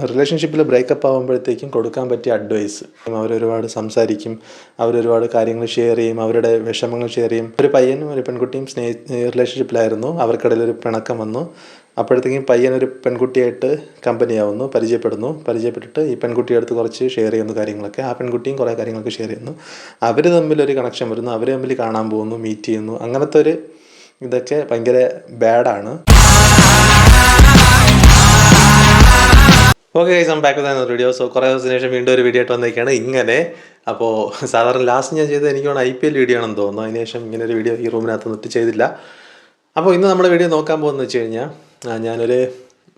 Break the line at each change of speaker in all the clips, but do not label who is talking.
റിലേഷൻഷിപ്പിൽ ബ്രേക്കപ്പ് ആകുമ്പോഴത്തേക്കും കൊടുക്കാൻ പറ്റിയ അഡ്വൈസ്, അവരൊരുപാട് സംസാരിക്കും, അവരൊരുപാട് കാര്യങ്ങൾ ഷെയർ ചെയ്യും, അവരുടെ വിഷമങ്ങൾ ഷെയർ ചെയ്യും. ഒരു പയ്യനും ഒരു പെൺകുട്ടിയും റിലേഷൻഷിപ്പിലായിരുന്നു, അവർക്കിടയിൽ ഒരു പിണക്കം വന്നു. അപ്പോഴത്തേക്കും പയ്യൻ ഒരു പെൺകുട്ടിയായിട്ട് കമ്പനിയാവുന്നു, പരിചയപ്പെട്ടിട്ട് ഈ പെൺകുട്ടിയുടെ അടുത്ത് കുറച്ച് ഷെയർ ചെയ്യുന്ന കാര്യങ്ങളൊക്കെ, ആ പെൺകുട്ടിയും കുറേ കാര്യങ്ങളൊക്കെ ഷെയർ ചെയ്യുന്നു. അവർ തമ്മിലൊരു കണക്ഷൻ വരുന്നു, അവർ തമ്മിൽ കാണാൻ പോകുന്നു, മീറ്റ് ചെയ്യുന്നു. അങ്ങനത്തെ ഒരു ഇതൊക്കെ ഭയങ്കര ബാഡാണ്. Okay guys, I back with video. So കുറേ ദിവസത്തിന് ശേഷം വീണ്ടും ഒരു വീഡിയോ ആയിട്ട് വന്നേക്കാണ് ഇങ്ങനെ. അപ്പോൾ സാധാരണ ലാസ്റ്റ് ഞാൻ ചെയ്തത് എനിക്ക് IPL വീഡിയോ ആണെന്ന് തോന്നുന്നു. അതിനുശേഷം ഇങ്ങനെ ഒരു വീഡിയോ ഈ റൂമിനകത്ത് നിന്നിട്ട് ചെയ്തില്ല. അപ്പോൾ ഇന്ന് നമ്മുടെ വീഡിയോ നോക്കാൻ പോകുന്നത് വെച്ച് കഴിഞ്ഞാൽ, ഞാനൊരു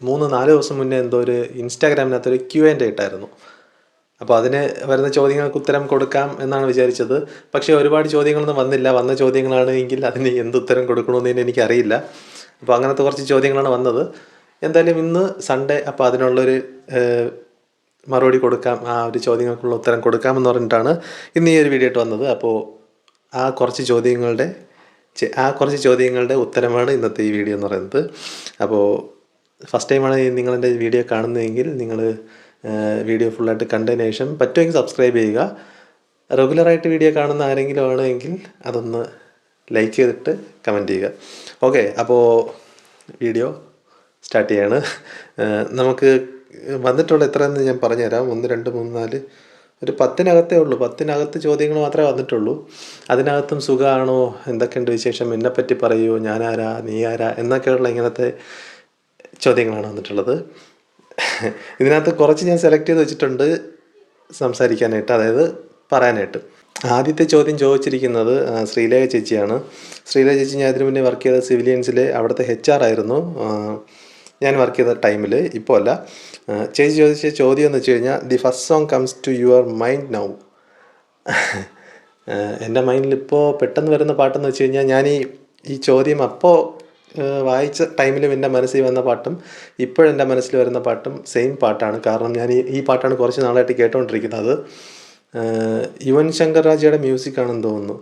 3-4 ദിവസം മുന്നേ എന്തോ ഒരു ഇൻസ്റ്റാഗ്രാമിനകത്തൊരു Q&A ഇട്ടായിരുന്നു. അപ്പോൾ അതിന് വരുന്ന ചോദ്യങ്ങൾക്ക് ഉത്തരം കൊടുക്കാം എന്നാണ് വിചാരിച്ചത്. പക്ഷേ ഒരുപാട് ചോദ്യങ്ങളൊന്നും വന്നില്ല. വന്ന ചോദ്യങ്ങളാണെങ്കിൽ അതിന് എന്തുത്തരം കൊടുക്കണമെന്ന് എനിക്കറിയില്ല. അപ്പോൾ അങ്ങനത്തെ കുറച്ച് ചോദ്യങ്ങളാണ് വന്നത്. എന്തായാലും ഇന്ന് സൺഡേ, അപ്പോൾ അതിനുള്ളൊരു മറുപടി കൊടുക്കാം, ആ ഒരു ചോദ്യങ്ങൾക്കുള്ള ഉത്തരം കൊടുക്കാമെന്ന് പറഞ്ഞിട്ടാണ് ഇന്ന് ഈ ഒരു വീഡിയോ ആയിട്ട് വന്നത്. അപ്പോൾ ആ കുറച്ച് ചോദ്യങ്ങളുടെ ഉത്തരമാണ് ഇന്നത്തെ ഈ വീഡിയോ എന്ന് പറയുന്നത്. അപ്പോൾ ഫസ്റ്റ് ടൈമാണ് നിങ്ങളെൻ്റെ വീഡിയോ കാണുന്നതെങ്കിൽ നിങ്ങൾ വീഡിയോ ഫുള്ളായിട്ട് കണ്ടതിന് ശേഷം പറ്റുമെങ്കിൽ സബ്സ്ക്രൈബ് ചെയ്യുക. റെഗുലറായിട്ട് വീഡിയോ കാണുന്ന ആരെങ്കിലും ആണെങ്കിൽ അതൊന്ന് ലൈക്ക് ചെയ്തിട്ട് കമൻറ്റ് ചെയ്യുക. ഓക്കെ, അപ്പോൾ വീഡിയോ സ്റ്റാർട്ട് ചെയ്യാണ്. നമുക്ക് വന്നിട്ടുള്ള എത്രയെന്ന് ഞാൻ പറഞ്ഞുതരാം. 1, 2, 3, 4, ഒരു 10-നകത്തേ ഉള്ളൂ. 10-നകത്ത് ചോദ്യങ്ങൾ മാത്രമേ വന്നിട്ടുള്ളൂ. അതിനകത്തും സുഖമാണോ, എന്തൊക്കെയുണ്ട് വിശേഷം, എന്നെപ്പറ്റി പറയൂ, ഞാനാരാ, നീ ആരാ എന്നൊക്കെയുള്ള ഇങ്ങനത്തെ ചോദ്യങ്ങളാണ് വന്നിട്ടുള്ളത്. ഇതിനകത്ത് കുറച്ച് ഞാൻ സെലക്ട് ചെയ്ത് വെച്ചിട്ടുണ്ട് സംസാരിക്കാനായിട്ട്, അതായത് പറയാനായിട്ട്. ആദ്യത്തെ ചോദ്യം ചോദിച്ചിരിക്കുന്നത് ശ്രീലേഖ ചേച്ചിയാണ്. ശ്രീലേഖ ചേച്ചി ഞാൻ ഇതിനു മുന്നേ വർക്ക് ചെയ്ത സിവിലിയൻസിലെ അവിടുത്തെ HR ആയിരുന്നു ഞാൻ വർക്ക് ചെയ്ത ടൈമിൽ, ഇപ്പോൾ അല്ല. ചേച്ചി ചോദിച്ച ചോദ്യം എന്ന് വെച്ച് കഴിഞ്ഞാൽ, the first song comes to your mind now. എൻ്റെ മൈൻഡിൽ ഇപ്പോൾ പെട്ടെന്ന് വരുന്ന പാട്ടെന്ന് വെച്ച് കഴിഞ്ഞാൽ, ഞാൻ ഈ ചോദ്യം അപ്പോൾ വായിച്ച ടൈമിലും എൻ്റെ മനസ്സിൽ വന്ന പാട്ടും ഇപ്പോഴെൻ്റെ മനസ്സിൽ വരുന്ന പാട്ടും സെയിം പാട്ടാണ്. കാരണം ഞാൻ ഈ പാട്ടാണ് കുറച്ച് നാളായിട്ട് കേട്ടുകൊണ്ടിരിക്കുന്നത്. യുവൻ ശങ്കർ രാജയുടെ മ്യൂസിക്കാണെന്ന് തോന്നുന്നു.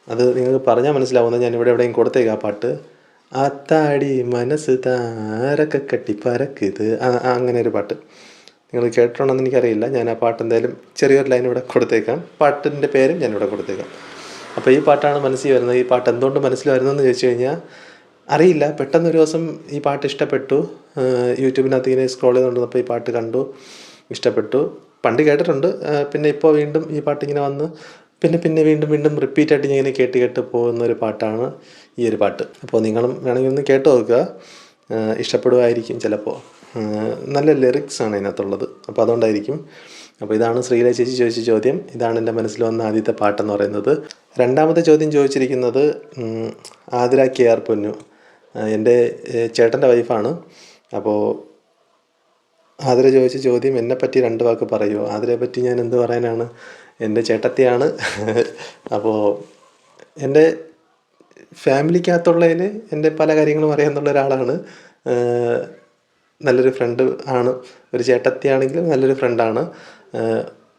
അത് നിങ്ങൾക്ക് പറഞ്ഞാൽ മനസ്സിലാവുന്നത്, ഞാൻ ഇവിടെ എവിടെയും കൊടുത്തേക്കാം ആ പാട്ട്. ആത്താടി മനസ്സ് താരൊക്കെ കട്ടി പരക്കുത്, അങ്ങനെ ഒരു പാട്ട് നിങ്ങൾ കേട്ടിട്ടുണ്ടെന്ന് എനിക്കറിയില്ല. ഞാൻ ആ പാട്ട് എന്തായാലും ചെറിയൊരു ലൈൻ ഇവിടെ കൊടുത്തേക്കാം. പാട്ടിൻ്റെ പേരും ഞാനിവിടെ കൊടുത്തേക്കാം. അപ്പോൾ ഈ പാട്ടാണ് മനസ്സിൽ വരുന്നത്. ഈ പാട്ട് എന്തുകൊണ്ട് മനസ്സിൽ വരുന്നതെന്ന് ചോദിച്ചു കഴിഞ്ഞാൽ അറിയില്ല. പെട്ടെന്നൊരു ദിവസം ഈ പാട്ട് ഇഷ്ടപ്പെട്ടു. യൂട്യൂബിനകത്ത് ഇങ്ങനെ സ്ക്രോൾ ചെയ്തുകൊണ്ടിരുന്നപ്പോൾ ഈ പാട്ട് കണ്ടു, ഇഷ്ടപ്പെട്ടു. പണ്ട് കേട്ടിട്ടുണ്ട്, പിന്നെ ഇപ്പോൾ വീണ്ടും ഈ പാട്ടിങ്ങനെ വന്ന് പിന്നെ വീണ്ടും റിപ്പീറ്റായിട്ട് ഞാൻ ഇങ്ങനെ കേട്ട് പോകുന്നൊരു പാട്ടാണ് ഈ ഒരു പാട്ട്. അപ്പോൾ നിങ്ങളും വേണമെങ്കിൽ ഒന്ന് കേട്ട് നോക്കുക, ഇഷ്ടപ്പെടുമായിരിക്കും ചിലപ്പോൾ. നല്ല ലിറിക്സാണ് ഇതിനകത്തുള്ളത്, അപ്പോൾ അതുകൊണ്ടായിരിക്കും. അപ്പോൾ ഇതാണ് ശ്രീലേഖ ചേച്ചി ചോദിച്ച ചോദ്യം. ഇതാണ് എൻ്റെ മനസ്സിൽ വന്ന ആദ്യത്തെ പാട്ടെന്ന് പറയുന്നത്. രണ്ടാമത്തെ ചോദ്യം ചോദിച്ചിരിക്കുന്നത് ആതിര KR പൊന്നു, എൻ്റെ ചേട്ടൻ്റെ വൈഫാണ്. അപ്പോൾ ആതിര ചോദിച്ച ചോദ്യം, എന്നെപ്പറ്റി 2 വാക്ക് പറയുമോ. ആതിരയെ പറ്റി ഞാൻ എന്ത് പറയാനാണ്, എൻ്റെ ചേട്ടത്തിയാണ്. അപ്പോൾ എൻ്റെ ഫാമിലിക്കകത്തുള്ളതിൽ എൻ്റെ പല കാര്യങ്ങളും അറിയാമെന്നുള്ള ഒരാളാണ്. നല്ലൊരു ഫ്രണ്ട് ആണ്. ഒരു ചേട്ടത്തിയാണെങ്കിലും നല്ലൊരു ഫ്രണ്ടാണ്.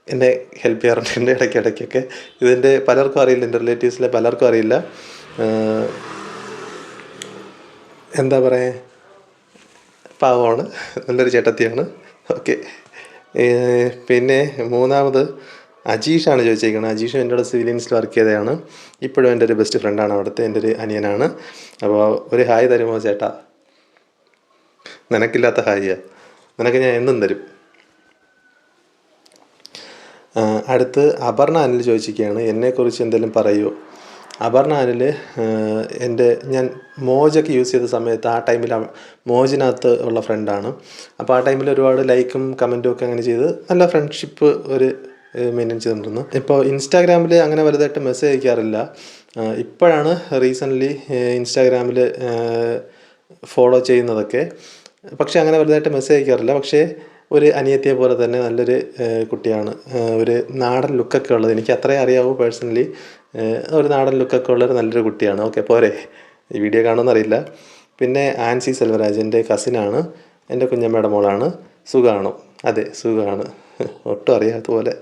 എന്നെ ഹെൽപ്പ് ചെയ്യാറുണ്ട് എൻ്റെ ഇടയ്ക്കൊക്കെ. ഇതെൻ്റെ പലർക്കും അറിയില്ല, എൻ്റെ റിലേറ്റീവ്സിലെ പലർക്കും അറിയില്ല. എന്താ പറയുക, പാവമാണ്, നല്ലൊരു ചേട്ടത്തിയാണ്. ഓക്കെ, പിന്നെ മൂന്നാമത് അജീഷാണ് ചോദിച്ചേക്കുന്നത്. അജീഷ് എൻ്റെ കൂടെ സിവിലിയൻസിൽ വർക്ക് ചെയ്തതാണ്. ഇപ്പോഴും എൻ്റെ ഒരു ബെസ്റ്റ് ഫ്രണ്ടാണ് അവിടുത്തെ, എൻ്റെ ഒരു അനിയനാണ്. അപ്പോൾ ഒരു ഹായ് തരുമോ ചേട്ടാ? നിനക്കില്ലാത്ത ഹായിയാ, നിനക്ക് ഞാൻ എന്നും തരും. അടുത്ത് അപർണ അനിൽ ചോദിച്ചിരിക്കുകയാണ്, എന്നെക്കുറിച്ച് എന്തെങ്കിലും പറയുമോ. അപർണ അനിൽ ഞാൻ മോജൊക്കെ യൂസ് ചെയ്ത സമയത്ത് ആ ടൈമിൽ മോജിനകത്ത് ഉള്ള ഫ്രണ്ടാണ്. അപ്പോൾ ആ ടൈമിൽ ഒരുപാട് ലൈക്കും കമൻറ്റും ഒക്കെ അങ്ങനെ ചെയ്ത് നല്ല ഫ്രണ്ട്ഷിപ്പ് ഒരു മെയിൻറ്റെയിൻ ചെയ്തുകൊണ്ടിരുന്നു. ഇപ്പോൾ ഇൻസ്റ്റാഗ്രാമിൽ അങ്ങനെ വലുതായിട്ട് മെസ്സേജ് അയക്കാറില്ല. ഇപ്പോഴാണ് റീസെൻ്റ്ലി ഇൻസ്റ്റാഗ്രാമിൽ ഫോളോ ചെയ്യുന്നതൊക്കെ. പക്ഷേ അങ്ങനെ വലുതായിട്ട് മെസ്സേജ് അയക്കാറില്ല. പക്ഷേ ഒരു അനിയത്തിയെ പോലെ തന്നെ നല്ലൊരു കുട്ടിയാണ്. ഒരു നാടൻ ലുക്കൊക്കെ ഉള്ളത്, എനിക്ക് അത്രേ അറിയാവൂ പേഴ്സണലി. ഒരു നാടൻ ലുക്കൊക്കെ ഉള്ളൊരു നല്ലൊരു കുട്ടിയാണ്. ഓക്കെ, പോരെ, ഈ വീഡിയോ കാണുമെന്നറിയില്ല. പിന്നെ ആൻസി സെൽവരാജ് എൻ്റെ കസിനാണ്, എൻ്റെ കുഞ്ഞമ്മയുടെ മോളാണ്. സുഖമാണോ? അതെ, സുഖമാണ്, ഒട്ടും അറിയാത്ത പോലെ.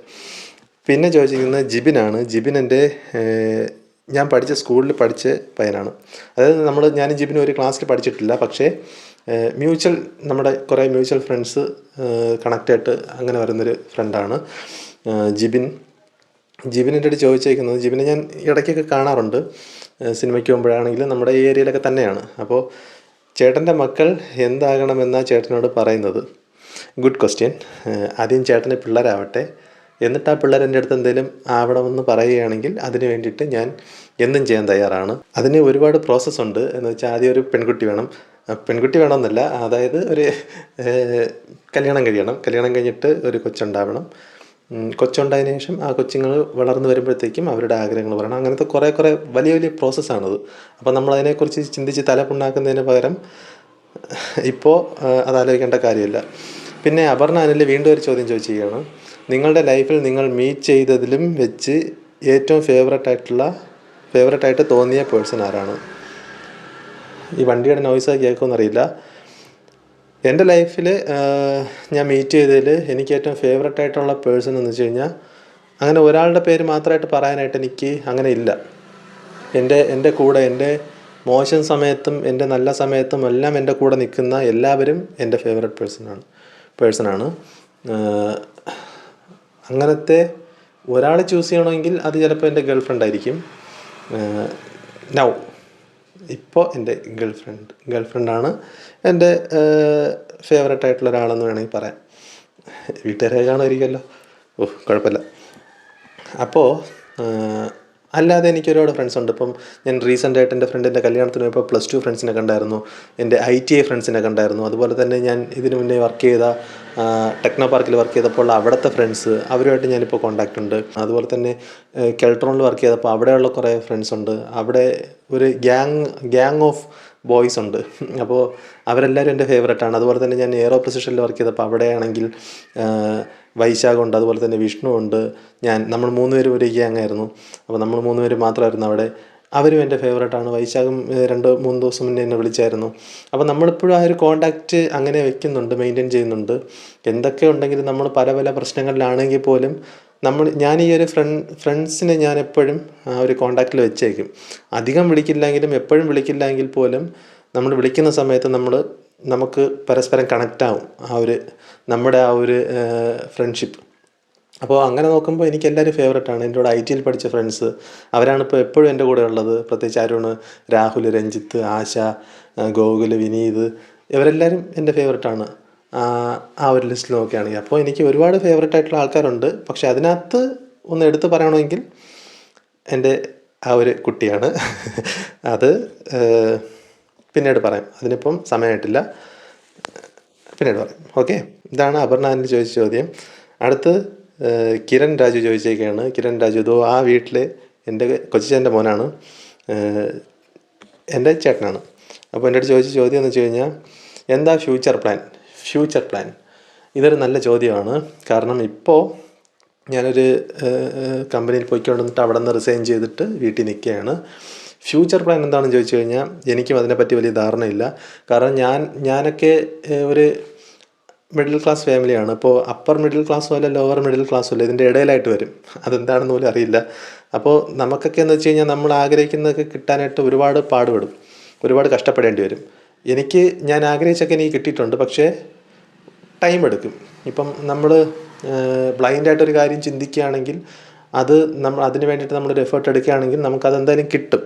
പിന്നെ ചോദിച്ചിരിക്കുന്നത് ജിബിനാണ്. ജിബിൻ എൻ്റെ ഞാൻ പഠിച്ച സ്കൂളിൽ പഠിച്ച പയ്യനാണ്. അതായത് ഞാനും ജിബിനും ഒരു ക്ലാസ്സിൽ പഠിച്ചിട്ടില്ല, പക്ഷേ മ്യൂച്വൽ നമ്മുടെ കുറേ മ്യൂച്വൽ ഫ്രണ്ട്സ് കണക്റ്റായിട്ട് അങ്ങനെ വരുന്നൊരു ഫ്രണ്ടാണ് ജിബിൻ. ജിബിൻ എൻ്റെ അടുത്ത് ചോദിച്ചേക്കുന്നത്, ജിബിനെ ഞാൻ ഇടയ്ക്കൊക്കെ കാണാറുണ്ട്, സിനിമയ്ക്ക് പോകുമ്പോഴാണെങ്കിലും നമ്മുടെ ഈ ഏരിയയിലൊക്കെ തന്നെയാണ്. അപ്പോൾ ചേട്ടൻ്റെ മക്കൾ എന്താകണമെന്നാണ് ചേട്ടനോട് പറയുന്നത്? Good question. ആദ്യം ചേട്ടന് പിള്ളേരാവട്ടെ, എന്നിട്ട് ആ പിള്ളേർ എൻ്റെ അടുത്ത് എന്തെങ്കിലും ആവണമെന്ന് പറയുകയാണെങ്കിൽ അതിന് വേണ്ടിയിട്ട് ഞാൻ എന്തും ചെയ്യാൻ തയ്യാറാണ്. അതിന് ഒരുപാട് പ്രോസസ്സുണ്ട്. എന്ന് വെച്ചാൽ ആദ്യം ഒരു പെൺകുട്ടി വേണം. പെൺകുട്ടി വേണമെന്നല്ല, അതായത് ഒരു കല്യാണം കഴിയണം. കല്യാണം കഴിഞ്ഞിട്ട് ഒരു കൊച്ചുണ്ടാവണം. കൊച്ചുണ്ടായതിനു ശേഷം ആ കൊച്ചുങ്ങൾ വളർന്നു വരുമ്പോഴത്തേക്കും അവരുടെ ആഗ്രഹങ്ങൾ പറയണം. അങ്ങനത്തെ കുറേ വലിയ വലിയ പ്രോസസ്സാണത്. അപ്പോൾ നമ്മളതിനെക്കുറിച്ച് ചിന്തിച്ച് തല പുണ്ണാക്കുന്നതിന് പകരം ഇപ്പോൾ അതാലോചിക്കേണ്ട കാര്യമില്ല. പിന്നെ അപർണ അനിൽ വീണ്ടും ഒരു ചോദ്യം ചോദിച്ചിരിക്കുകയാണ്. നിങ്ങളുടെ ലൈഫിൽ നിങ്ങൾ മീറ്റ് ചെയ്തതിലും വെച്ച് ഏറ്റവും ഫേവറേറ്റായിട്ട് തോന്നിയ പേഴ്സൺ ആരാണ്? ഈ വണ്ടിയുടെ നോയ്സ് കേൾക്കുമെന്നറിയില്ല. എൻ്റെ ലൈഫിൽ ഞാൻ മീറ്റ് ചെയ്തതിൽ എനിക്ക് ഏറ്റവും ഫേവറേറ്റായിട്ടുള്ള പേഴ്സൺ എന്ന് വെച്ച് കഴിഞ്ഞാൽ, അങ്ങനെ ഒരാളുടെ പേര് മാത്രമായിട്ട് പറയാനായിട്ട് എനിക്ക് അങ്ങനെ ഇല്ല. എൻ്റെ കൂടെ എൻ്റെ മോശം സമയത്തും എൻ്റെ നല്ല സമയത്തും എല്ലാം എൻ്റെ കൂടെ നിൽക്കുന്ന എല്ലാവരും എൻ്റെ ഫേവറേറ്റ് പേഴ്സണാണ്. അങ്ങനത്തെ ഒരാളെ ചൂസ് ചെയ്യണമെങ്കിൽ അത് ചിലപ്പോൾ എൻ്റെ ഗേൾ ഫ്രണ്ടായിരിക്കും. ഇപ്പോൾ എൻ്റെ ഗേൾ ഫ്രണ്ടാണ് എൻ്റെ ഫേവറേറ്റായിട്ടുള്ള ഒരാളെന്ന് വേണമെങ്കിൽ പറയാം. വീട്ടുകാരെ കാണുമായിരിക്കുമല്ലോ, കുഴപ്പമില്ല. അപ്പോൾ അല്ലാതെ എനിക്ക് ഒരുപാട് ഫ്രണ്ട്സുണ്ട്. ഇപ്പം ഞാൻ റീസെൻ്റായിട്ട് എൻ്റെ ഫ്രണ്ടിൻ്റെ കല്യാണത്തിന് പോയപ്പോൾ +2 ഫ്രണ്ട്സിനെ കണ്ടായിരുന്നു, എൻ്റെ ITI ഫ്രണ്ട്സിനെ കണ്ടായിരുന്നു. അതുപോലെ തന്നെ ഞാൻ ഇതിനു മുന്നേ വർക്ക് ചെയ്ത ടെക്നോ പാർക്കിൽ വർക്ക് ചെയ്തപ്പോൾ അവിടുത്തെ ഫ്രണ്ട്സ്, അവരുമായിട്ട് ഞാനിപ്പോൾ കോൺടാക്റ്റ് ഉണ്ട്. അതുപോലെ തന്നെ കെൽട്രോണിൽ വർക്ക് ചെയ്തപ്പോൾ അവിടെയുള്ള കുറേ ഫ്രണ്ട്സ് ഉണ്ട്. അവിടെ ഒരു ഗ്യാങ് ഓഫ് ബോയ്സ് ഉണ്ട്. അപ്പോൾ അവരെല്ലാവരും എൻ്റെ ഫേവറേറ്റാണ്. അതുപോലെ തന്നെ ഞാൻ എയറോ പ്രിസിഷനിൽ വർക്ക് ചെയ്തപ്പോൾ അവിടെയാണെങ്കിൽ വൈശാഖുണ്ട്, അതുപോലെ തന്നെ വിഷ്ണു ഉണ്ട്. നമ്മൾ 3 പേരും ഒരു ഗ്യാങ് ആയിരുന്നു. അപ്പോൾ നമ്മൾ 3 പേര് മാത്രമായിരുന്നു അവിടെ. അവരും എൻ്റെ ഫേവറേറ്റാണ്. വൈശാഖും 2-3 ദിവസം മുന്നേ എന്നെ വിളിച്ചായിരുന്നു. അപ്പോൾ നമ്മളിപ്പോഴും ആ ഒരു കോണ്ടാക്റ്റ് അങ്ങനെ വെക്കുന്നുണ്ട്, മെയിൻറ്റെയിൻ ചെയ്യുന്നുണ്ട്. എന്തൊക്കെ ഉണ്ടെങ്കിലും നമ്മൾ പല പ്രശ്നങ്ങളിലാണെങ്കിൽ പോലും ഞാൻ ഈ ഒരു ഫ്രണ്ട്സിനെ ഞാൻ എപ്പോഴും ആ ഒരു കോണ്ടാക്റ്റിൽ വെച്ചേക്കും. അധികം വിളിക്കില്ലെങ്കിലും എപ്പോഴും വിളിക്കില്ലെങ്കിൽ പോലും നമ്മൾ വിളിക്കുന്ന സമയത്ത് നമുക്ക് പരസ്പരം കണക്റ്റാവും നമ്മുടെ ആ ഒരു ഫ്രണ്ട്ഷിപ്പ്. അപ്പോൾ അങ്ങനെ നോക്കുമ്പോൾ എനിക്ക് എല്ലാവരും ഫേവറേറ്റാണ്. എൻ്റെ കൂടെ ITയിൽ പഠിച്ച ഫ്രണ്ട്സ്, അവരാണ് ഇപ്പോൾ എപ്പോഴും എൻ്റെ കൂടെ ഉള്ളത്. പ്രത്യേകിച്ച് അരുണ്, രാഹുൽ, രഞ്ജിത്ത്, ആശ, ഗോകുൽ, വിനീത്, ഇവരെല്ലാവരും എൻ്റെ ഫേവറേറ്റാണ് ആ ഒരു ലിസ്റ്റിൽ നോക്കുകയാണെങ്കിൽ. അപ്പോൾ എനിക്ക് ഒരുപാട് ഫേവറേറ്റായിട്ടുള്ള ആൾക്കാരുണ്ട്. പക്ഷേ അതിനകത്ത് ഒന്ന് എടുത്ത് പറയണമെങ്കിൽ എൻ്റെ ആ ഒരു കുട്ടിയാണ്. അത് പിന്നീട് പറയാം, അതിനിപ്പം സമയമായിട്ടില്ല, പിന്നീട് പറയാം. ഓക്കെ, ഇതാണ് അപർണ അനിൽ ചോദിച്ച ചോദ്യം. അടുത്ത് കിരൺ രാജു ചോദിച്ചേക്കാണ്. കിരൺ രാജു ഇതോ ആ വീട്ടിൽ എൻ്റെ കൊച്ചിച്ചേൻ്റെ മോനാണ്, എൻ്റെ ചേട്ടനാണ്. അപ്പോൾ എൻ്റെ അടുത്ത് ചോദിച്ച ചോദ്യം എന്ന് വെച്ച് കഴിഞ്ഞാൽ, എന്താ ഫ്യൂച്ചർ പ്ലാൻ? ഇതൊരു നല്ല ചോദ്യമാണ്. കാരണം ഇപ്പോൾ ഞാനൊരു കമ്പനിയിൽ പോയിക്കൊണ്ടിരുന്നിട്ട് അവിടെ നിന്ന് റിസൈൻ ചെയ്തിട്ട് വീട്ടിൽ നിൽക്കുകയാണ്. ഫ്യൂച്ചർ പ്ലാൻ എന്താണെന്ന് ചോദിച്ചു കഴിഞ്ഞാൽ എനിക്കും അതിനെപ്പറ്റി വലിയ ധാരണയില്ല. കാരണം ഞാനൊക്കെ ഒരു മിഡിൽ ക്ലാസ് ഫാമിലിയാണ്. ഇപ്പോൾ അപ്പർ മിഡിൽ ക്ലാസ്സും അല്ല ലോവർ മിഡിൽ ക്ലാസ്സും അല്ല, ഇതിൻ്റെ ഇടയിലായിട്ട് വരും. അതെന്താണെന്ന് പോലും അറിയില്ല. അപ്പോൾ നമുക്കൊക്കെ എന്ന് വെച്ച് കഴിഞ്ഞാൽ നമ്മൾ ആഗ്രഹിക്കുന്നതൊക്കെ കിട്ടാനായിട്ട് ഒരുപാട് പാടുപെടും, ഒരുപാട് കഷ്ടപ്പെടേണ്ടി വരും. ഞാൻ ആഗ്രഹിച്ചൊക്കെ എനിക്ക് കിട്ടിയിട്ടുണ്ട്, പക്ഷേ ടൈം എടുക്കും. ഇപ്പം നമ്മൾ ബ്ലൈൻഡായിട്ടൊരു കാര്യം ചിന്തിക്കുകയാണെങ്കിൽ അതിന് വേണ്ടിയിട്ട് നമ്മളൊരു എഫേർട്ട് എടുക്കുകയാണെങ്കിൽ നമുക്കതെന്തായാലും കിട്ടും.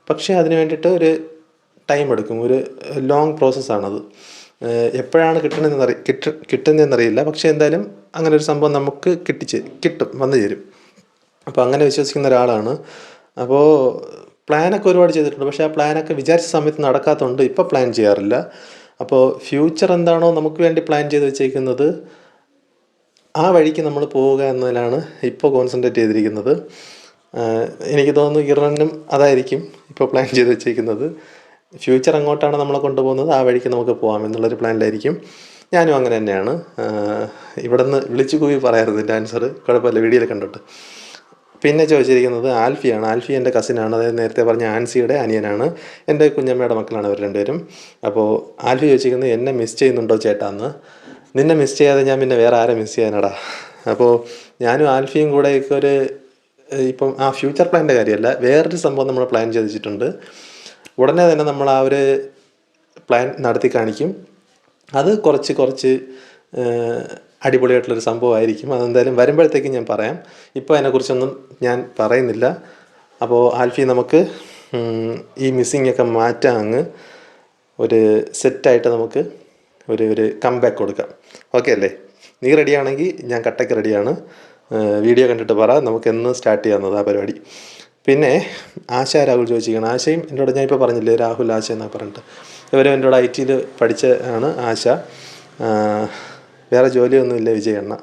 പക്ഷേ അതിന് വേണ്ടിയിട്ട് ഒരു ടൈം എടുക്കും, ഒരു ലോങ് പ്രോസസ്സാണത്. എപ്പോഴാണ് കിട്ടുന്നതെന്നറിയില്ല. പക്ഷേ എന്തായാലും അങ്ങനെ ഒരു സംഭവം നമുക്ക് കിട്ടും, വന്നു ചേരും. അപ്പോൾ അങ്ങനെ വിശ്വസിക്കുന്ന ഒരാളാണ്. അപ്പോൾ പ്ലാനൊക്കെ ഒരുപാട് ചെയ്തിട്ടുണ്ട്. പക്ഷേ ആ പ്ലാനൊക്കെ വിചാരിച്ച സമയത്ത് നടക്കാത്തതുകൊണ്ട് ഇപ്പോൾ പ്ലാൻ ചെയ്യാറില്ല. അപ്പോൾ ഫ്യൂച്ചർ എന്താണോ നമുക്ക് വേണ്ടി പ്ലാൻ ചെയ്ത് വെച്ചേക്കുന്നത് ആ വഴിക്ക് നമ്മൾ പോവുക എന്നതിലാണ് ഇപ്പോൾ കോൺസെൻട്രേറ്റ് ചെയ്തിരിക്കുന്നത്. എനിക്ക് തോന്നുന്നു കിരണനും അതായിരിക്കും ഇപ്പോൾ പ്ലാൻ ചെയ്ത് വെച്ചേക്കുന്നത്. ഫ്യൂച്ചർ എങ്ങോട്ടാണ് നമ്മളെ കൊണ്ടുപോകുന്നത് ആ വഴിക്ക് നമുക്ക് പോകാം എന്നുള്ളൊരു പ്ലാനിലായിരിക്കും. ഞാനും അങ്ങനെ തന്നെയാണ്. ഇവിടെ നിന്ന് വിളിച്ചു കൂവി പറയാറുണ്ട് എൻ്റെ ആൻസർ, കുഴപ്പമില്ല, വീഡിയോയിൽ കണ്ടിട്ട്. പിന്നെ ചോദിച്ചിരിക്കുന്നത് ആൽഫിയാണ്. ആൽഫി എൻ്റെ കസിനാണ്, അതായത് നേരത്തെ പറഞ്ഞ ആൻസിയുടെ അനിയനാണ്. എൻ്റെ കുഞ്ഞമ്മയുടെ മക്കളാണ് അവർ രണ്ടുപേരും. അപ്പോൾ ആൽഫി ചോദിച്ചിരിക്കുന്നത് എന്നെ മിസ് ചെയ്യുന്നുണ്ടോ ചേട്ടാന്ന്. നിന്നെ മിസ് ചെയ്യാതെ ഞാൻ പിന്നെ വേറെ ആരെ മിസ് ചെയ്യാനടാ. അപ്പോൾ ഞാനും ആൽഫിയും കൂടെ ഇപ്പം ആ ഫ്യൂച്ചർ പ്ലാൻ്റെ കാര്യമല്ല, വേറൊരു സംഭവം നമ്മൾ പ്ലാൻ ചെയ്ത് വെച്ചിട്ടുണ്ട്. ഉടനെ തന്നെ നമ്മൾ ആ ഒരു പ്ലാൻ നടത്തി കാണിക്കും. അത് കുറച്ച് അടിപൊളിയായിട്ടുള്ളൊരു സംഭവമായിരിക്കും. അതെന്തായാലും വരുമ്പോഴത്തേക്കും ഞാൻ പറയാം. ഇപ്പോൾ അതിനെക്കുറിച്ചൊന്നും ഞാൻ പറയുന്നില്ല. അപ്പോൾ ആൽഫി, നമുക്ക് ഈ മിസ്സിങ് ഒക്കെ മാറ്റാം. അങ്ങ് ഒരു സെറ്റായിട്ട് നമുക്ക് ഒരു കംബാക്ക് കൊടുക്കാം. ഓക്കെ അല്ലേ? നീ റെഡിയാണെങ്കിൽ ഞാൻ കട്ടയ്ക്ക് റെഡിയാണ്. വീഡിയോ കണ്ടിട്ട് പറ, നമുക്ക് എന്ന് സ്റ്റാർട്ട് ചെയ്യാവുന്നത് ആ പരിപാടി. പിന്നെ രാഹുൽ ചോദിച്ചിരിക്കണം. ആശയും എന്നോട് ഞാൻ ഇപ്പോൾ പറഞ്ഞില്ലേ, രാഹുൽ ആശ എന്നൊക്കെ പറഞ്ഞിട്ട്, ഇവരും എന്നോട് IT പഠിച്ച ആണ് ആശ. വേറെ ജോലിയൊന്നും ഇല്ല വിജയണ്ണ.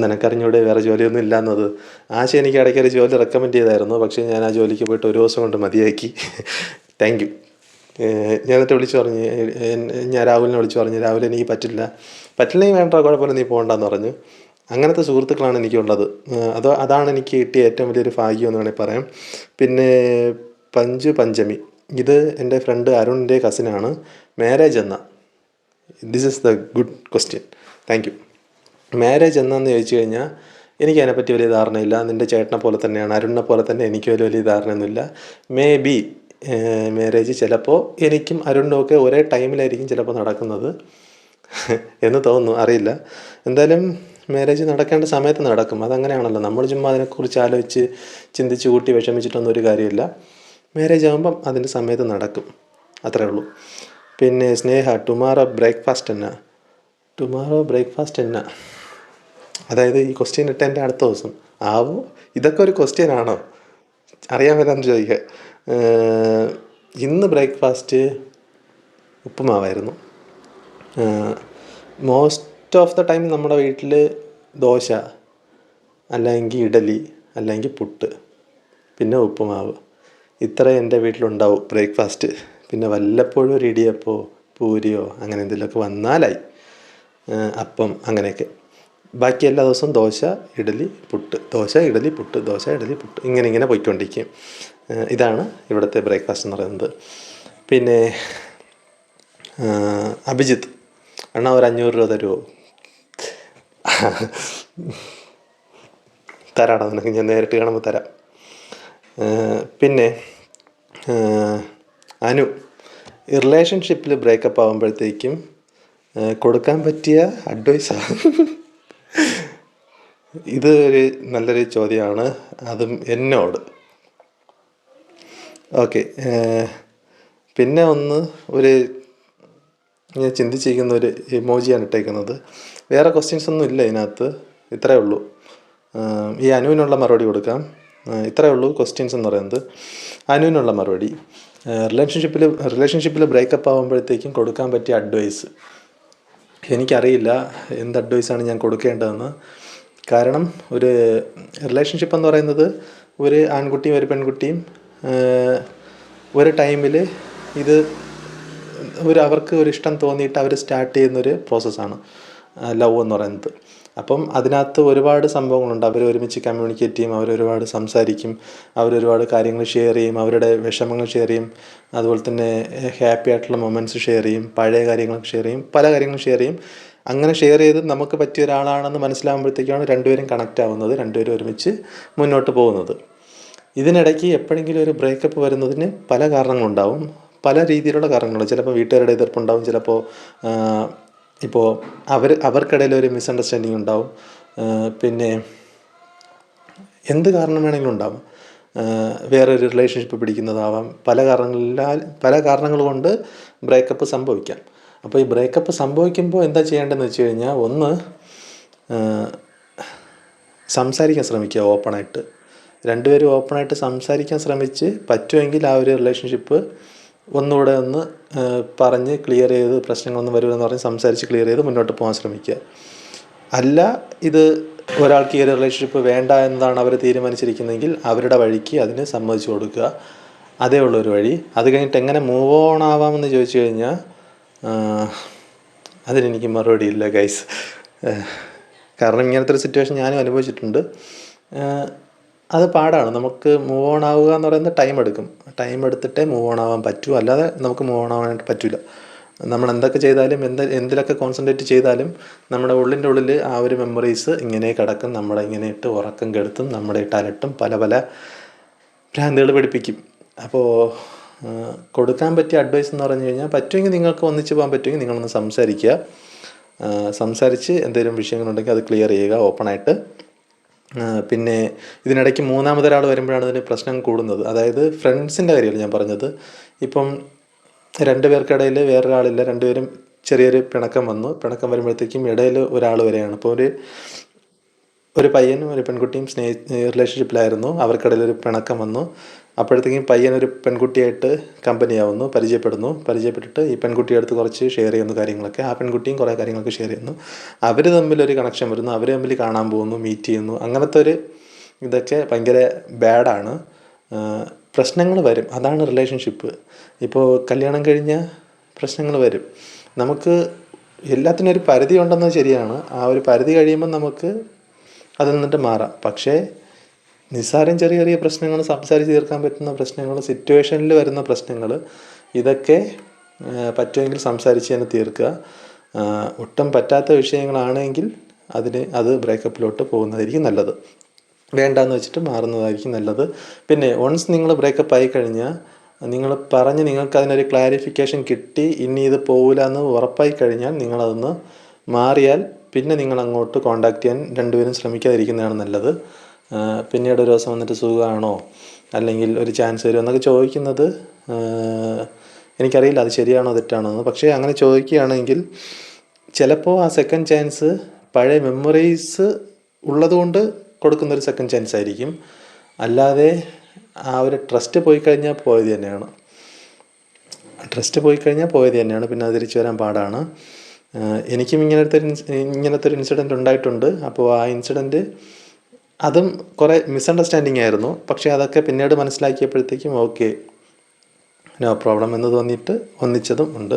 നിനക്കറിഞ്ഞൂടെ വേറെ ജോലിയൊന്നും ഇല്ലയെന്നത്? ആശ എനിക്ക് ഇടയ്ക്കൊരു ജോലി റെക്കമെൻഡ് ചെയ്തായിരുന്നു, പക്ഷേ ഞാൻ ആ ജോലിക്ക് പോയിട്ട് ഒരു ദിവസം കൊണ്ട് മതിയാക്കി. Thank you. ഞാൻ എന്നിട്ട് വിളിച്ചു പറഞ്ഞ്, ഞാൻ രാഹുലിനെ വിളിച്ചു പറഞ്ഞു, രാഹുൽ എനിക്ക് പറ്റില്ലെങ്കിൽ വേണ്ട, കുഴപ്പമില്ല, നീ പോകണ്ടെന്ന് പറഞ്ഞു. അങ്ങനത്തെ സുഹൃത്തുക്കളാണ് എനിക്കുള്ളത്. അതാണ് എനിക്ക് കിട്ടിയ ഏറ്റവും വലിയൊരു ഭാഗ്യം എന്ന് വേണമെങ്കിൽ പറയാം. പിന്നെ പഞ്ചമി, ഇത് എൻ്റെ ഫ്രണ്ട് അരുണിൻ്റെ കസിനാണ്. മാരേജ് എന്നാ? This is the good question. Thank you. Marriage എന്നാന്ന് ചോദിച്ചു കഴിഞ്ഞാൽ എനിക്ക് അതിനെപ്പറ്റി വലിയ ധാരണയില്ല. നിൻ്റെ ചേട്ടനെ പോലെ തന്നെയാണ്, അരുണിനെ പോലെ തന്നെ എനിക്ക് വലിയ ധാരണയൊന്നുമില്ല. മേ ബി മാരേജ് ചിലപ്പോൾ എനിക്കും അരുണിനും ഒക്കെ ഒരേ ടൈമിലായിരിക്കും ചിലപ്പോൾ നടക്കുന്നത് എന്ന് തോന്നുന്നു, അറിയില്ല. എന്തായാലും മാരേജ് നടക്കേണ്ട സമയത്ത് നടക്കും. അതങ്ങനെയാണല്ലോ. നമ്മൾ ചുമ്മാ അതിനെക്കുറിച്ച് ആലോചിച്ച് ചിന്തിച്ച് കൂട്ടി വിഷമിച്ചിട്ടൊന്നും ഒരു കാര്യമില്ല. മാരേജ് ആകുമ്പം അതിൻ്റെ സമയത്ത് നടക്കും, അത്രേ ഉള്ളൂ. പിന്നെ സ്നേഹ, ടുമാറോ ബ്രേക്ക്ഫാസ്റ്റ് എന്നാ? അതായത് ഈ ക്വസ്റ്റ്യൻ ഇട്ട എൻ്റെ അടുത്ത ദിവസം ആവോ? ഇതൊക്കെ ഒരു ക്വസ്റ്റ്യൻ ആണോ? അറിയാൻ പറ്റാന്ന് ചോദിക്കുക. ഇന്ന് ബ്രേക്ക്ഫാസ്റ്റ് ഉപ്പുമാവായിരുന്നു. മോസ്റ്റ് ഓഫ് ദ ടൈം നമ്മുടെ വീട്ടിൽ ദോശ, അല്ലെങ്കിൽ ഇഡലി, അല്ലെങ്കിൽ പുട്ട്, പിന്നെ ഉപ്പുമാവ്, ഇത്ര എൻ്റെ വീട്ടിലുണ്ടാവും ബ്രേക്ക്ഫാസ്റ്റ്. പിന്നെ വല്ലപ്പോഴും ഒരു ഇടിയപ്പോ പൂരിയോ അങ്ങനെ എന്തെങ്കിലുമൊക്കെ വന്നാലായി, അപ്പം, അങ്ങനെയൊക്കെ. ബാക്കി എല്ലാ ദിവസവും ദോശ ഇഡലി പുട്ട്, ദോശ ഇഡലി പുട്ട്, ദോശ ഇഡലി പുട്ട്, ഇങ്ങനെ പോയിക്കൊണ്ടിരിക്കും. ഇതാണ് ഇവിടുത്തെ ബ്രേക്ക്ഫാസ്റ്റ് എന്ന് പറയുന്നത്. പിന്നെ അഭിജിത്ത്, അണ്ണാ ഒരു 500 രൂപ തരുമോ? തരാടാ, നിനക്ക് ഞാൻ നേരിട്ട് കാണുമ്പോൾ തരാം. പിന്നെ അനു, റിലേഷൻഷിപ്പിൽ ബ്രേക്കപ്പ് ആകുമ്പോഴത്തേക്കും കൊടുക്കാൻ പറ്റിയ അഡ്വൈസാണ്. ഇത് ഒരു നല്ലൊരു ചോദ്യമാണ്, അതും എന്നോട്. ഓക്കെ. പിന്നെ ഞാൻ ചിന്തിച്ചിരിക്കുന്ന ഒരു ഇമോജിയാണ് ഇട്ടേക്കുന്നത്. വേറെ ക്വസ്റ്റ്യൻസ് ഒന്നും ഇല്ല ഇതിനകത്ത്, ഇത്രയേ ഉള്ളൂ. ഈ അനുവിനുള്ള മറുപടി കൊടുക്കാം. ഇത്രയേ ഉള്ളൂ ക്വസ്റ്റ്യൻസ് എന്ന് പറയുന്നത്. അനുവിനുള്ള മറുപടി, റിലേഷൻഷിപ്പിൽ ബ്രേക്കപ്പ് ആകുമ്പോഴത്തേക്കും കൊടുക്കാൻ പറ്റിയ അഡ്വൈസ്. എനിക്കറിയില്ല എന്ത് അഡ്വൈസാണ് ഞാൻ കൊടുക്കേണ്ടതെന്ന്. കാരണം ഒരു റിലേഷൻഷിപ്പ് എന്ന് പറയുന്നത് ഒരു ആൺകുട്ടിയും ഒരു പെൺകുട്ടിയും ഒരു ടൈമിൽ ഇത് അവർക്ക് ഒരു ഇഷ്ടം തോന്നിയിട്ട് അവർ സ്റ്റാർട്ട് ചെയ്യുന്നൊരു പ്രോസസ്സാണ് ലവ് എന്ന് പറയുന്നത്. അപ്പം അതിനകത്ത് ഒരുപാട് സംഭവങ്ങളുണ്ട്. അവർ ഒരുമിച്ച് കമ്മ്യൂണിക്കേറ്റ് ചെയ്യും, അവരൊരുപാട് സംസാരിക്കും, അവരൊരുപാട് കാര്യങ്ങൾ ഷെയർ ചെയ്യും, അവരുടെ വിഷമങ്ങൾ ഷെയർ ചെയ്യും, അതുപോലെ തന്നെ ഹാപ്പി ആയിട്ടുള്ള മൊമെൻറ്റ്സ് ഷെയർ ചെയ്യും, പഴയ കാര്യങ്ങളൊക്കെ ഷെയർ ചെയ്യും, പല കാര്യങ്ങളും ഷെയർ ചെയ്യും. അങ്ങനെ ഷെയർ ചെയ്ത് നമുക്ക് പറ്റിയ ഒരാളാണെന്ന് മനസ്സിലാകുമ്പോഴത്തേക്കാണ് രണ്ടുപേരും കണക്റ്റ് ആവുന്നത്, രണ്ടുപേരും ഒരുമിച്ച് മുന്നോട്ട് പോകുന്നത്. ഇതിനിടയ്ക്ക് എപ്പോഴെങ്കിലും ഒരു ബ്രേക്കപ്പ് വരുന്നതിന് പല കാരണങ്ങളുണ്ടാവും, പല രീതിയിലുള്ള കാരണങ്ങൾ. ചിലപ്പോൾ വീട്ടുകാരുടെ എതിർപ്പുണ്ടാവും, ചിലപ്പോൾ ഇപ്പോൾ അവർക്കിടയിൽ ഒരു മിസ്അണ്ടർസ്റ്റാൻഡിങ് ഉണ്ടാവും, പിന്നെ എന്ത് കാരണം വേണമെങ്കിലും ഉണ്ടാവും. വേറൊരു റിലേഷൻഷിപ്പ് പിടിക്കുന്നതാവാം, പല കാരണങ്ങൾ കൊണ്ട് ബ്രേക്കപ്പ് സംഭവിക്കാം. അപ്പോൾ ഈ ബ്രേക്കപ്പ് സംഭവിക്കുമ്പോൾ എന്താ ചെയ്യേണ്ടതെന്ന് വെച്ച് കഴിഞ്ഞാൽ, ഒന്ന് സംസാരിക്കാൻ ശ്രമിക്കുക ഓപ്പണായിട്ട്. രണ്ടുപേരും ഓപ്പണായിട്ട് സംസാരിക്കാൻ ശ്രമിച്ച് പറ്റുമെങ്കിൽ ആ ഒരു റിലേഷൻഷിപ്പ് ഒന്നുകൂടെ പറഞ്ഞ് ക്ലിയർ ചെയ്ത്, പ്രശ്നങ്ങളൊന്നും വരുമെന്ന് പറഞ്ഞ് സംസാരിച്ച് ക്ലിയർ ചെയ്ത് മുന്നോട്ട് പോകാൻ ശ്രമിക്കുക. അല്ല, ഇത് ഒരാൾക്ക് ഈ ഒരു റിലേഷൻഷിപ്പ് വേണ്ട എന്നതാണ് അവർ തീരുമാനിച്ചിരിക്കുന്നതെങ്കിൽ അവരുടെ വഴിക്ക് അതിന് സമ്മതിച്ചു കൊടുക്കുക. അതേ ഉള്ളൊരു വഴി. അത് കഴിഞ്ഞിട്ട് എങ്ങനെ മൂവ് ഓൺ ആവാമെന്ന് ചോദിച്ചു കഴിഞ്ഞാൽ അതിനെനിക്ക് മറുപടി ഇല്ല ഗൈസ്. കാരണം ഇങ്ങനത്തെ ഒരു സിറ്റുവേഷൻ ഞാനും അനുഭവിച്ചിട്ടുണ്ട്. അത് പാടാണ്. നമുക്ക് മൂവ് ഓൺ ആവുക എന്ന് പറയുന്നത് ടൈം എടുത്തിട്ടേ മൂവ് ഓൺ ആവാൻ പറ്റൂ, അല്ലാതെ നമുക്ക് മൂവ് ഓൺ ആവാനായിട്ട് പറ്റില്ല. നമ്മൾ എന്തൊക്കെ ചെയ്താലും എന്തിലൊക്കെ കോൺസെൻട്രേറ്റ് ചെയ്താലും നമ്മുടെ ഉള്ളിൻ്റെ ഉള്ളിൽ ആ ഒരു മെമ്മറീസ് ഇങ്ങനെ കിടക്കും, നമ്മളെ ഇങ്ങനെ ഇട്ട് ഉറക്കം കെടുത്തും, നമ്മുടെ ഇട്ട് അലട്ടും, പല ഭ്രാന്തികൾ പഠിപ്പിക്കും. അപ്പോൾ കൊടുക്കാൻ പറ്റിയ അഡ്വൈസ് എന്ന് പറഞ്ഞു കഴിഞ്ഞാൽ, പറ്റുമെങ്കിൽ നിങ്ങൾക്ക് ഒന്നിച്ച് പോകാൻ പറ്റുമെങ്കിൽ നിങ്ങളൊന്ന് സംസാരിക്കുക. സംസാരിച്ച് എന്തെങ്കിലും വിഷയങ്ങളുണ്ടെങ്കിൽ അത് ക്ലിയർ ചെയ്യുക ഓപ്പണായിട്ട്. പിന്നെ ഇതിനിടയ്ക്ക് മൂന്നാമതൊരാൾ വരുമ്പോഴാണ് ഇതിന് പ്രശ്നം കൂടുന്നത്. അതായത് ഫ്രണ്ട്സിൻ്റെ കാര്യമല്ല ഞാൻ പറഞ്ഞത്. ഇപ്പം 2 പേർക്കിടയിൽ വേറൊരാളില്ല, 2 പേരും ചെറിയൊരു പിണക്കം വന്നു. പിണക്കം വരുമ്പോഴത്തേക്കും ഇടയിൽ ഒരാൾ വരികയാണ്. ഇപ്പോൾ ഒരു പയ്യനും ഒരു പെൺകുട്ടിയും റിലേഷൻഷിപ്പിലായിരുന്നു. അവർക്കിടയിൽ ഒരു പിണക്കം വന്നു. അപ്പോഴത്തേക്കും പയ്യൻ ഒരു പെൺകുട്ടിയായിട്ട് കമ്പനിയാവുന്നു, പരിചയപ്പെട്ടിട്ട് ഈ പെൺകുട്ടിയുടെ അടുത്ത് കുറച്ച് ഷെയർ ചെയ്യുന്നു കാര്യങ്ങളൊക്കെ. ആ പെൺകുട്ടിയും കുറേ കാര്യങ്ങളൊക്കെ ഷെയർ ചെയ്യുന്നു. അവർ തമ്മിലൊരു കണക്ഷൻ വരുന്നു, അവർ തമ്മിൽ കാണാൻ പോകുന്നു, മീറ്റ് ചെയ്യുന്നു. അങ്ങനത്തെ ഒരു ഇതൊക്കെ ഭയങ്കര ബാഡാണ്. പ്രശ്നങ്ങൾ വരും, അതാണ് റിലേഷൻഷിപ്പ്. ഇപ്പോൾ കല്യാണം കഴിഞ്ഞ പ്രശ്നങ്ങൾ വരും. നമുക്ക് എല്ലാത്തിനും ഒരു പരിധി ഉണ്ടെന്നത് ശരിയാണ്. ആ ഒരു പരിധി കഴിയുമ്പോൾ നമുക്ക് അതിൽ നിന്നിട്ട് മാറാം. പക്ഷേ നിസ്സാരം ചെറിയ ചെറിയ പ്രശ്നങ്ങൾ, സംസാരിച്ച് തീർക്കാൻ പറ്റുന്ന പ്രശ്നങ്ങൾ, സിറ്റുവേഷനിൽ വരുന്ന പ്രശ്നങ്ങൾ, ഇതൊക്കെ പറ്റുമെങ്കിൽ സംസാരിച്ച് തന്നെ തീർക്കുക. ഒട്ടും പറ്റാത്ത വിഷയങ്ങളാണെങ്കിൽ അത് ബ്രേക്കപ്പിലോട്ട് പോകുന്നതായിരിക്കും നല്ലത്. വേണ്ടാന്ന് വെച്ചിട്ട് മാറുന്നതായിരിക്കും നല്ലത്. പിന്നെ വൺസ് നിങ്ങൾ ബ്രേക്കപ്പ് ആയി കഴിഞ്ഞാൽ, നിങ്ങൾ നിങ്ങൾക്ക് അതിനൊരു ക്ലാരിഫിക്കേഷൻ കിട്ടി, ഇനി ഇത് പോകില്ല എന്ന് ഉറപ്പായി കഴിഞ്ഞാൽ നിങ്ങളതൊന്ന് മാറിയാൽ പിന്നെ നിങ്ങളങ്ങോട്ട് കോണ്ടാക്ട് ചെയ്യാൻ രണ്ടുപേരും ശ്രമിക്കാതിരിക്കുന്നതാണ് നല്ലത്. പിന്നീട് ഒരു ദിവസം വന്നിട്ട് സുഖമാണോ, അല്ലെങ്കിൽ ഒരു ചാൻസ് തരുമോ എന്നൊക്കെ ചോദിക്കുന്നത് എനിക്കറിയില്ല അത് ശരിയാണോ തെറ്റാണോ എന്ന്. പക്ഷേ അങ്ങനെ ചോദിക്കുകയാണെങ്കിൽ ചിലപ്പോൾ ആ സെക്കൻഡ് ചാൻസ് പഴയ മെമ്മറീസ് ഉള്ളതുകൊണ്ട് കൊടുക്കുന്നൊരു സെക്കൻഡ് ചാൻസ് ആയിരിക്കും. അല്ലാതെ ആ ഒരു ട്രസ്റ്റ് പോയി കഴിഞ്ഞാൽ പോയത് തന്നെയാണ്. പിന്നെ അത് തിരിച്ചു വരാൻ പാടാണ്. എനിക്കും ഇങ്ങനത്തെ ഒരു ഇൻസിഡൻറ്റ് ഉണ്ടായിട്ടുണ്ട്. അപ്പോൾ ആ ഇൻസിഡൻറ്റ് അതും കുറേ മിസ്അണ്ടർസ്റ്റാൻഡിങ് ആയിരുന്നു. പക്ഷേ അതൊക്കെ പിന്നീട് മനസ്സിലാക്കിയപ്പോഴത്തേക്കും ഓക്കെ, നോ പ്രോബ്ലം എന്ന് തോന്നിയിട്ട് ഒന്നിച്ചതും ഉണ്ട്.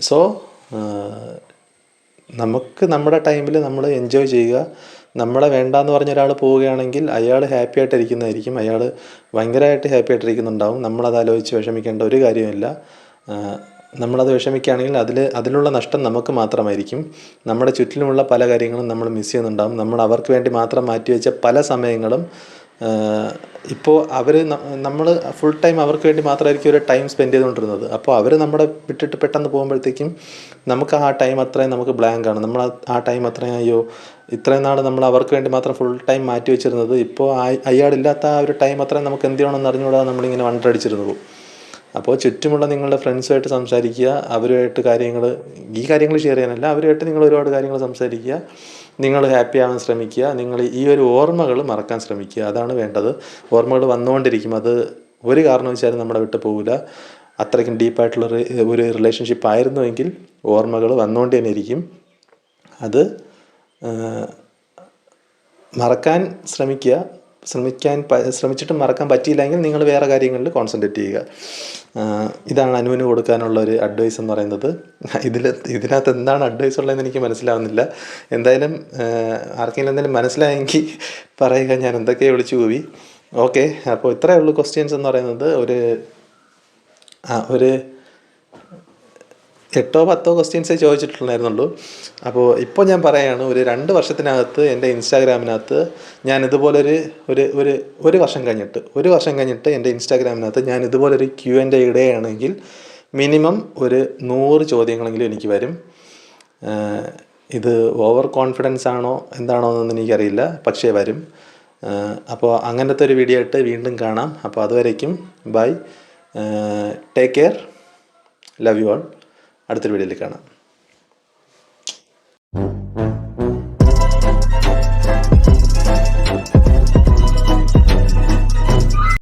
സോ നമുക്ക് നമ്മുടെ ടൈമിൽ നമ്മൾ എൻജോയ് ചെയ്യുക. നമ്മളെ വേണ്ടാന്ന് പറഞ്ഞ ഒരാൾ പോവുകയാണെങ്കിൽ അയാൾ ഹാപ്പി ആയിട്ടിരിക്കുന്നതായിരിക്കും. അയാൾ ഭയങ്കരമായിട്ട് ഹാപ്പി ആയിട്ടിരിക്കുന്നുണ്ടാവും. നമ്മളത് ആലോചിച്ച് വിഷമിക്കേണ്ട ഒരു കാര്യമില്ല. നമ്മളത് വിഷമിക്കുകയാണെങ്കിൽ അതിലുള്ള നഷ്ടം നമുക്ക് മാത്രമായിരിക്കും. നമ്മുടെ ചുറ്റിലുമുള്ള പല കാര്യങ്ങളും നമ്മൾ മിസ് ചെയ്യുന്നുണ്ടാകും. നമ്മൾ അവർക്ക് വേണ്ടി മാത്രം മാറ്റിവെച്ച പല സമയങ്ങളും ഇപ്പോൾ നമ്മൾ ഫുൾ ടൈം അവർക്ക് വേണ്ടി മാത്രമായിരിക്കും ഒരു ടൈം സ്പെൻഡ് ചെയ്തുകൊണ്ടിരുന്നത്. അപ്പോൾ അവർ നമ്മളെ വിട്ടിട്ട് പെട്ടെന്ന് പോകുമ്പോഴത്തേക്കും നമുക്ക് ആ ടൈം അത്രയും നമുക്ക് ബ്ലാങ്ക് ആണ്. നമ്മൾ ആ ടൈം അത്രയും ഇത്രയും നാൾ നമ്മൾ അവർക്ക് വേണ്ടി മാത്രം ഫുൾ ടൈം മാറ്റി വെച്ചിരുന്നത്, ഇപ്പോൾ അയാളില്ലാത്ത ആ ഒരു ടൈം അത്രയും നമുക്ക് എന്ത് ചെയ്യണമെന്ന് അറിഞ്ഞുകൂടാതെ നമ്മളിങ്ങനെ വണ്ടടിച്ചിരുന്നു പോകും. അപ്പോൾ ചുറ്റുമുള്ള നിങ്ങളുടെ ഫ്രണ്ട്സുമായിട്ട് സംസാരിക്കുക, അവരുമായിട്ട് ഈ കാര്യങ്ങൾ ഷെയർ ചെയ്യാനല്ല, അവരുമായിട്ട് നിങ്ങൾ ഒരുപാട് കാര്യങ്ങൾ സംസാരിക്കുക. നിങ്ങൾ ഹാപ്പി ആവാൻ ശ്രമിക്കുക. നിങ്ങൾ ഈ ഒരു ഓർമ്മകൾ മറക്കാൻ ശ്രമിക്കുക. അതാണ് വേണ്ടത്. ഓർമ്മകൾ വന്നുകൊണ്ടിരിക്കും. അത് ഒരു കാരണവശാലും നമ്മുടെ വിട്ട് പോകില്ല. അത്രയ്ക്കും ഡീപ്പായിട്ടുള്ള ഒരു റിലേഷൻഷിപ്പ് ആയിരുന്നുവെങ്കിൽ ഓർമ്മകൾ വന്നുകൊണ്ട് തന്നെ ഇരിക്കും. അത് മറക്കാൻ ശ്രമിച്ചിട്ട് മറക്കാൻ പറ്റിയില്ലെങ്കിൽ നിങ്ങൾ വേറെ കാര്യങ്ങളിൽ കോൺസെൻട്രേറ്റ് ചെയ്യുക. ഇതാണ് അനുവിന് കൊടുക്കാനുള്ള ഒരു അഡ്വൈസ് എന്ന് പറയുന്നത്. ഇതിനകത്ത് എന്താണ് അഡ്വൈസ് ഉള്ളതെന്ന് എനിക്ക് മനസ്സിലാവുന്നില്ല. എന്തായാലും ആർക്കെങ്കിലും എന്തെങ്കിലും മനസ്സിലായെങ്കിൽ പറയുക, ഞാൻ എന്തൊക്കെയോ വിളിച്ചു പോയി. ഓക്കെ, അപ്പോൾ ഇത്രയേ ഉള്ളൂ ക്വസ്റ്റ്യൻസ് എന്ന് പറയുന്നത്. ഒരു 8-10 ക്വസ്റ്റ്യൻസേ ചോദിച്ചിട്ടുണ്ടായിരുന്നുള്ളൂ. അപ്പോൾ ഇപ്പോൾ ഞാൻ പറയുകയാണ്, ഒരു 2 വർഷത്തിനകത്ത് എൻ്റെ ഇൻസ്റ്റാഗ്രാമിനകത്ത് ഞാൻ ഇതുപോലൊരു ഒരു വർഷം കഴിഞ്ഞിട്ട് എൻ്റെ ഇൻസ്റ്റാഗ്രാമിനകത്ത് ഞാൻ ഇതുപോലൊരു Q&A ഇടുകയാണെങ്കിൽ മിനിമം ഒരു 100 ചോദ്യങ്ങളെങ്കിലും എനിക്ക് വരും. ഇത് ഓവർ കോൺഫിഡൻസ് ആണോ എന്താണോ എന്നൊന്നും എനിക്കറിയില്ല, പക്ഷേ വരും. അപ്പോൾ അങ്ങനത്തെ ഒരു വീഡിയോ ആയിട്ട് വീണ്ടും കാണാം. അപ്പോൾ അതുവരേക്കും bye, take care, love you all. അടുത്തൊരു വീഡിയോയിൽ കാണാം.